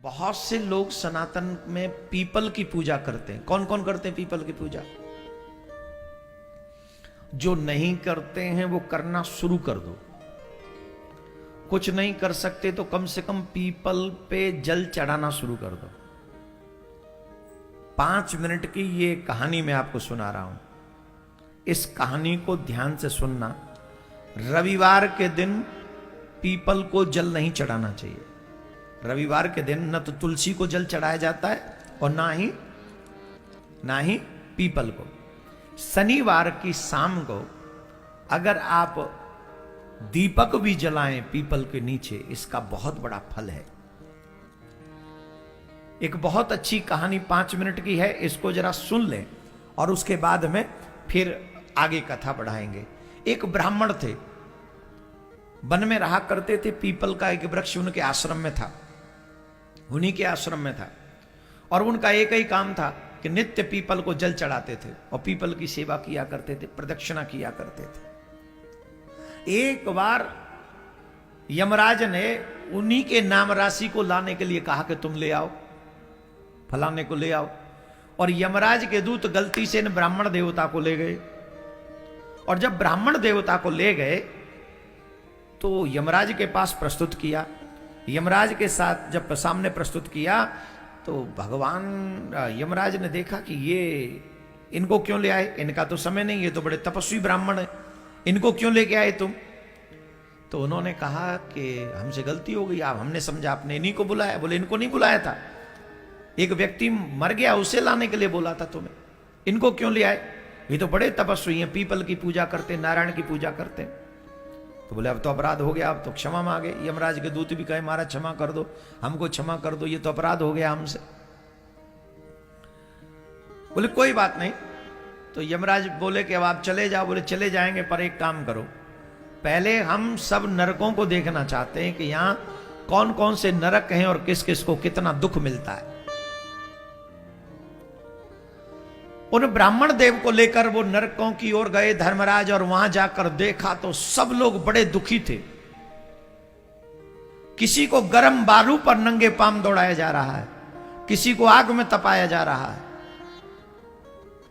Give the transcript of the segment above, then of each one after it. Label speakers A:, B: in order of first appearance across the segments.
A: बहुत से लोग सनातन में पीपल की पूजा करते हैं। कौन कौन करते हैं पीपल की पूजा? जो नहीं करते हैं वो करना शुरू कर दो। कुछ नहीं कर सकते तो कम से कम पीपल पे जल चढ़ाना शुरू कर दो। 5 मिनट की ये कहानी मैं आपको सुना रहा हूं। इस कहानी को ध्यान से सुनना। रविवार के दिन पीपल को जल नहीं चढ़ाना चाहिए। रविवार के दिन न तो तुलसी को जल चढ़ाया जाता है और ना ही पीपल को। शनिवार की शाम को अगर आप दीपक भी जलाएं पीपल के नीचे, इसका बहुत बड़ा फल है। एक बहुत अच्छी कहानी 5 मिनट की है, इसको जरा सुन लें और उसके बाद में फिर आगे कथा बढ़ाएंगे। एक ब्राह्मण थे, वन में रहा करते थे। पीपल का एक वृक्ष उनके आश्रम में था, उन्हीं के आश्रम में था। और उनका एक ही काम था कि नित्य पीपल को जल चढ़ाते थे और पीपल की सेवा किया करते थे, प्रदक्षिणा किया करते थे। एक बार यमराज ने उन्हीं के नाम राशि को लाने के लिए कहा कि तुम ले आओ, फलाने को ले आओ। और यमराज के दूत गलती से इन ब्राह्मण देवता को ले गए। और जब ब्राह्मण देवता को ले गए तो यमराज के पास प्रस्तुत किया। यमराज के साथ जब सामने प्रस्तुत किया तो भगवान यमराज ने देखा कि ये इनको क्यों ले आए, इनका तो समय नहीं, ये तो बड़े तपस्वी ब्राह्मण है, इनको क्यों लेके आए तुम? तो उन्होंने कहा कि हमसे गलती हो गई, आप हमने समझा आपने इन्हीं को बुलाया। बोले इनको नहीं बुलाया था, एक व्यक्ति मर गया उसे लाने के लिए बोला था तुम्हें, इनको क्यों ले आए? ये तो बड़े तपस्वी हैं, पीपल की पूजा करते, नारायण की पूजा करते। तो बोले अब तो अपराध हो गया, अब तो क्षमा मांगे। यमराज के दूत भी कहे महाराज क्षमा कर दो, हमको क्षमा कर दो, ये तो अपराध हो गया हमसे। बोले कोई बात नहीं। तो यमराज बोले कि अब आप चले जाओ। बोले चले जाएंगे, पर एक काम करो, पहले हम सब नरकों को देखना चाहते हैं कि यहां कौन कौन से नरक हैं और किस किस को कितना दुख मिलता है। उन ब्राह्मण देव को लेकर वो नरकों की ओर गए धर्मराज, और वहां जाकर देखा तो सब लोग बड़े दुखी थे। किसी को गर्म बालू पर नंगे पांव दौड़ाया जा रहा है, किसी को आग में तपाया जा रहा है,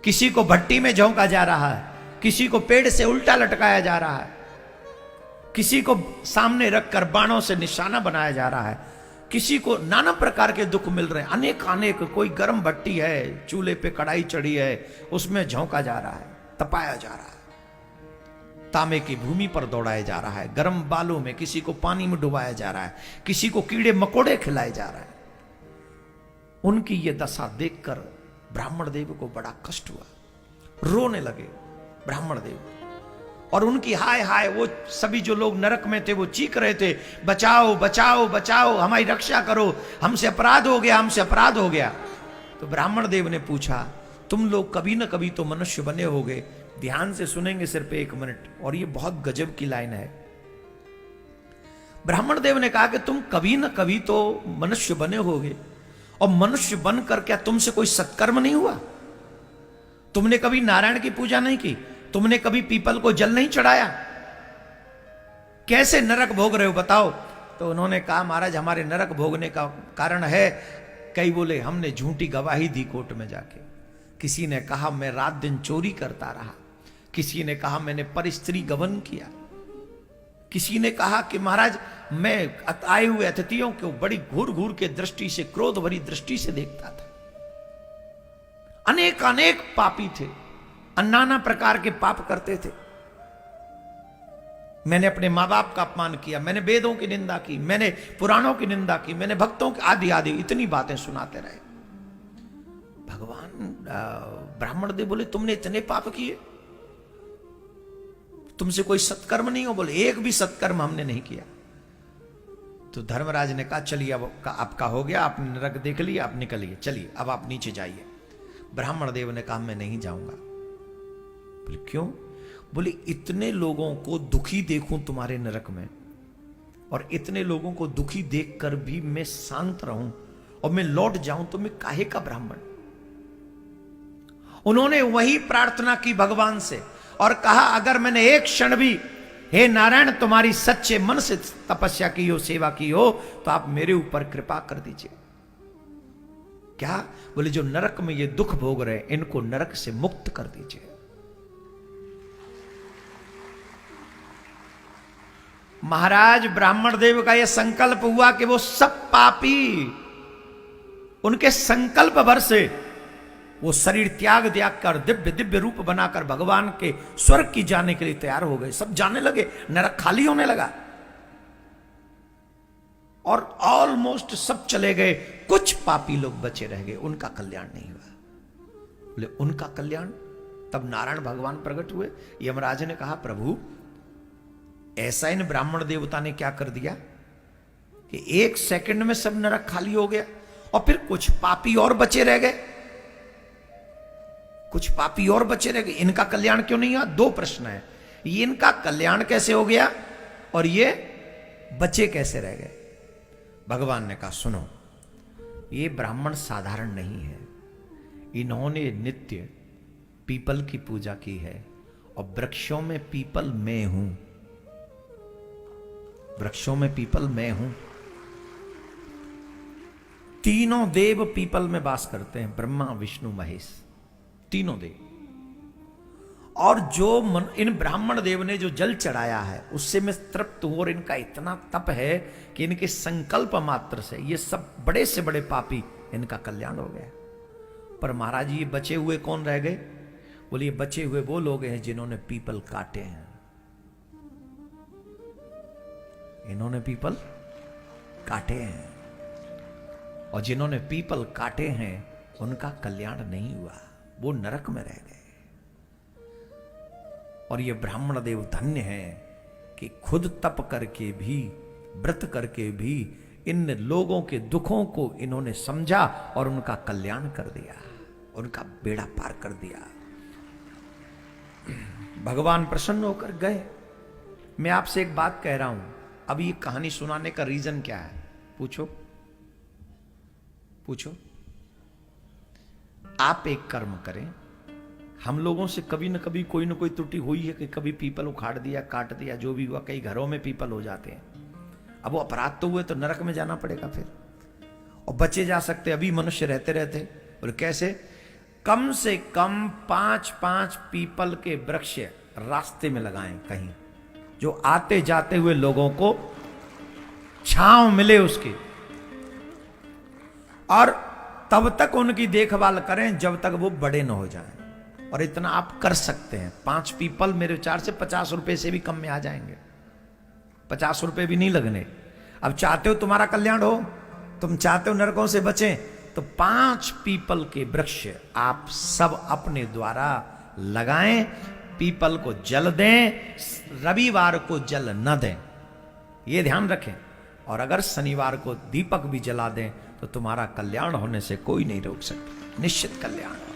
A: किसी को भट्टी में झोंका जा रहा है, किसी को पेड़ से उल्टा लटकाया जा रहा है, किसी को सामने रखकर बाणों से निशाना बनाया जा रहा है, किसी को नाना प्रकार के दुख मिल रहे हैं, अनेक। कोई गर्म भट्टी है, चूल्हे पे कढ़ाई चढ़ी है, उसमें झोंका जा रहा है, तपाया जा रहा है, तांबे की भूमि पर दौड़ाया जा रहा है, गर्म बालू में किसी को पानी में डुबाया जा रहा है, किसी को कीड़े मकोड़े खिलाए जा रहे हैं। उनकी ये दशा देखकर ब्राह्मण देव को बड़ा कष्ट हुआ, रोने लगे ब्राह्मण देव। और उनकी हाय हाय, वो सभी जो लोग नरक में थे वो चीख रहे थे, बचाओ बचाओ बचाओ, हमारी रक्षा करो, हमसे अपराध हो गया, हमसे अपराध हो गया। तो ब्राह्मण देव ने पूछा, तुम लोग कभी ना कभी तो मनुष्य बने होगे। ध्यान से सुनेंगे सिर्फ 1 मिनट, और ये बहुत गजब की लाइन है। ब्राह्मण देव ने कहा कि तुम कभी ना कभी तो मनुष्य बने होगे, और मनुष्य बनकर क्या तुमसे कोई सत्कर्म नहीं हुआ? तुमने कभी नारायण की पूजा नहीं की, तुमने कभी पीपल को जल नहीं चढ़ाया, कैसे नरक भोग रहे हो बताओ? तो उन्होंने कहा महाराज हमारे नरक भोगने का कारण है। कई बोले हमने झूठी गवाही दी कोर्ट में जाके, किसी ने कहा मैं रात दिन चोरी करता रहा, किसी ने कहा मैंने परस्त्री गमन किया, किसी ने कहा कि महाराज मैं आए हुए अतिथियों को बड़ी घूर घूर के दृष्टि से, क्रोध भरी दृष्टि से देखता था। अनेक पापी थे, नाना प्रकार के पाप करते थे। मैंने अपने मां बाप का अपमान किया, मैंने वेदों की निंदा की, मैंने पुराणों की निंदा की, मैंने भक्तों की आदि इतनी बातें सुनाते रहे। भगवान ब्राह्मण देव बोले तुमने इतने पाप किए, तुमसे कोई सत्कर्म नहीं हो? बोले एक भी सत्कर्म हमने नहीं किया। तो धर्मराज ने कहा चलिए अब आपका हो गया, आपने नरक देख लिया, आप निकलिए, चलिए अब आप नीचे जाइए। ब्राह्मण देव ने कहा मैं नहीं जाऊंगा। बोले क्यों? बोले इतने लोगों को दुखी देखूं तुम्हारे नरक में, और इतने लोगों को दुखी देखकर भी मैं शांत रहूं और मैं लौट जाऊं, तो मैं काहे का ब्राह्मण? उन्होंने वही प्रार्थना की भगवान से और कहा अगर मैंने एक क्षण भी हे नारायण तुम्हारी सच्चे मन से तपस्या की हो, सेवा की हो, तो आप मेरे ऊपर कृपा कर दीजिए। क्या? बोले जो नरक में ये दुख भोग रहे इनको नरक से मुक्त कर दीजिए। महाराज ब्राह्मण देव का यह संकल्प हुआ कि वो सब पापी उनके संकल्प भर से वो शरीर त्याग कर दिव्य दिव्य रूप बनाकर भगवान के स्वर्ग की जाने के लिए तैयार हो गए। सब जाने लगे, नरक खाली होने लगा और ऑलमोस्ट सब चले गए। कुछ पापी लोग बचे रह गए, उनका कल्याण नहीं हुआ। बोले उनका कल्याण? तब नारायण भगवान प्रकट हुए। यमराज ने कहा प्रभु ऐसा इन ब्राह्मण देवता ने क्या कर दिया कि 1 सेकंड में सब नरक खाली हो गया और फिर कुछ पापी और बचे रह गए। कुछ पापी और बचे रह गए, इनका कल्याण क्यों नहीं हुआ? 2 प्रश्न है। ये इनका कल्याण कैसे हो गया और ये बचे कैसे रह गए? भगवान ने कहा सुनो, ये ब्राह्मण साधारण नहीं है। इन्होंने नित्य पीपल की पूजा की है और वृक्षों में पीपल मैं हूं। वृक्षों में पीपल मैं हूं। तीनों देव पीपल में वास करते हैं, ब्रह्मा विष्णु महेश, तीनों देव। और जो इन ब्राह्मण देव ने जो जल चढ़ाया है उससे मैं तृप्त हूं और इनका इतना तप है कि इनके संकल्प मात्र से ये सब बड़े से बड़े पापी इनका कल्याण हो गया। पर महाराज ये बचे हुए कौन रह गए? बोलिए बचे हुए वो लोग हैं जिन्होंने पीपल काटे हैं। इन्होंने पीपल काटे हैं और जिन्होंने पीपल काटे हैं उनका कल्याण नहीं हुआ, वो नरक में रह गए। और ये ब्राह्मण देव धन्य हैं कि खुद तप करके भी, व्रत करके भी इन लोगों के दुखों को इन्होंने समझा और उनका कल्याण कर दिया, उनका बेड़ा पार कर दिया। भगवान प्रसन्न होकर गए। मैं आपसे एक बात कह रहा हूं, अब ये कहानी सुनाने का रीजन क्या है? पूछो पूछो। आप एक कर्म करें, हम लोगों से कभी न कभी कोई न कोई त्रुटि हुई है कि कभी पीपल उखाड़ दिया, काट दिया, जो भी हुआ। कई घरों में पीपल हो जाते हैं। अब वो अपराध तो हुए तो नरक में जाना पड़ेगा फिर, और बचे जा सकते अभी मनुष्य रहते रहते। और कैसे? कम से कम 5-5 पीपल के वृक्ष रास्ते में लगाएं कहीं, जो आते जाते हुए लोगों को छांव मिले उसकी, और तब तक उनकी देखभाल करें जब तक वो बड़े न हो जाएं। और इतना आप कर सकते हैं। 5 पीपल मेरे विचार से 50 रुपए से भी कम में आ जाएंगे। 50 रुपए भी नहीं लगने। अब चाहते हो तुम्हारा कल्याण हो, तुम चाहते हो नरकों से बचें, तो 5 पीपल के वृक्ष आप सब अपने द्वारा लगाएं। पीपल को जल दें, रविवार को जल न दें, ये ध्यान रखें। और अगर शनिवार को दीपक भी जला दें तो तुम्हारा कल्याण होने से कोई नहीं रोक सकता, निश्चित कल्याण।